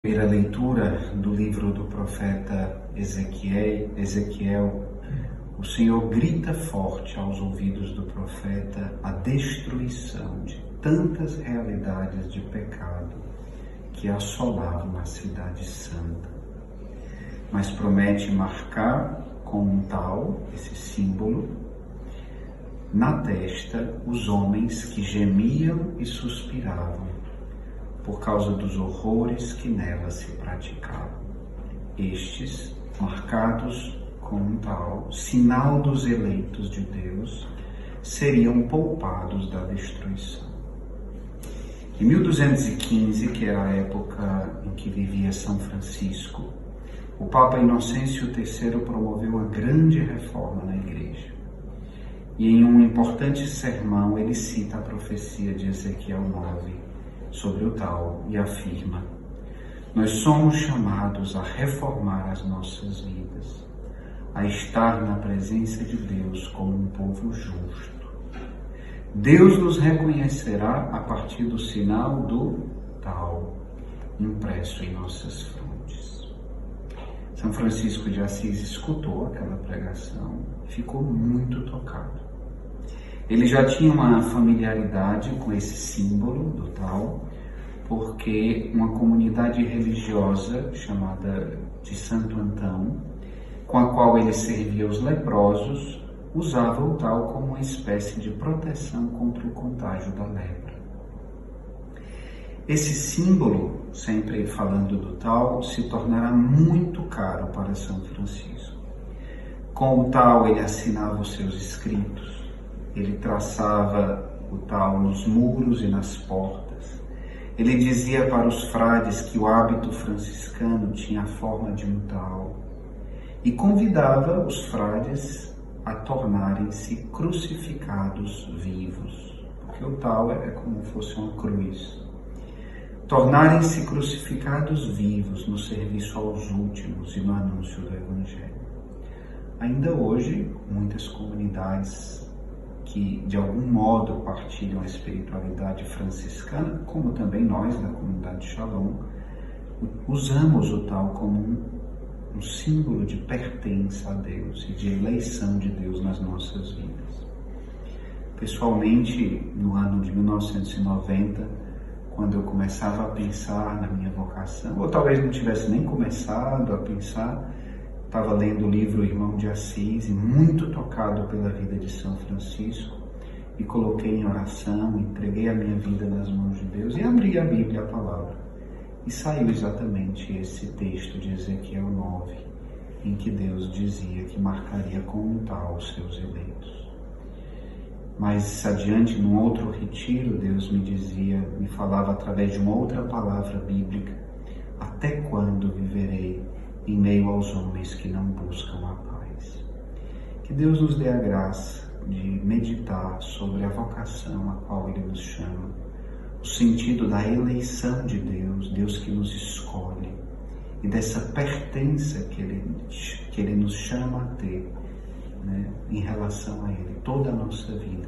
Primeira leitura do livro do profeta Ezequiel, o Senhor grita forte aos ouvidos do profeta a destruição de tantas realidades de pecado que assolavam a cidade santa. Mas promete marcar com um tal, esse símbolo, na testa os homens que gemiam e suspiravam por causa dos horrores que nela se praticavam. Estes, marcados com um tal sinal dos eleitos de Deus, seriam poupados da destruição. Em 1215, que era a época em que vivia São Francisco, o Papa Inocêncio III promoveu uma grande reforma na Igreja. E em um importante sermão ele cita a profecia de Ezequiel 9, sobre o tal, e afirma: nós somos chamados a reformar as nossas vidas, a estar na presença de Deus como um povo justo. Deus nos reconhecerá a partir do sinal do tal, impresso em nossas frontes. São Francisco de Assis escutou aquela pregação e ficou muito tocado. Ele já tinha uma familiaridade com esse símbolo do tal, porque uma comunidade religiosa chamada de Santo Antão, com a qual ele servia os leprosos, usava o tal como uma espécie de proteção contra o contágio da lepra. Esse símbolo, sempre falando do tal, se tornará muito caro para São Francisco. Com o tal ele assinava os seus escritos. Ele traçava o tal nos muros e nas portas. Ele dizia para os frades que o hábito franciscano tinha a forma de um tal e convidava os frades a tornarem-se crucificados vivos, porque o tal é como se fosse uma cruz. Tornarem-se crucificados vivos no serviço aos últimos e no anúncio do Evangelho. Ainda hoje, muitas comunidades que de algum modo partilham a espiritualidade franciscana, como também nós da comunidade Shalom, usamos o tal como um símbolo de pertença a Deus e de eleição de Deus nas nossas vidas. Pessoalmente, no ano de 1990, quando eu começava a pensar na minha vocação, ou talvez não tivesse nem começado a pensar, estava lendo o livro Irmão de Assis e muito tocado pela vida de São Francisco e coloquei em oração, entreguei a minha vida nas mãos de Deus e abri a Bíblia, a palavra. E saiu exatamente esse texto de Ezequiel 9, em que Deus dizia que marcaria com um tal os seus eleitos. Mais adiante, num outro retiro, Deus me falava através de uma outra palavra bíblica: até quando viverei em meio aos homens que não buscam a paz? Que Deus nos dê a graça de meditar sobre a vocação a qual Ele nos chama, o sentido da eleição de Deus, Deus que nos escolhe, e dessa pertença que Ele nos chama a ter, né, em relação a Ele, toda a nossa vida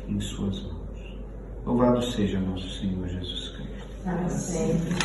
em Suas mãos. Louvado seja nosso Senhor Jesus Cristo. Para sempre.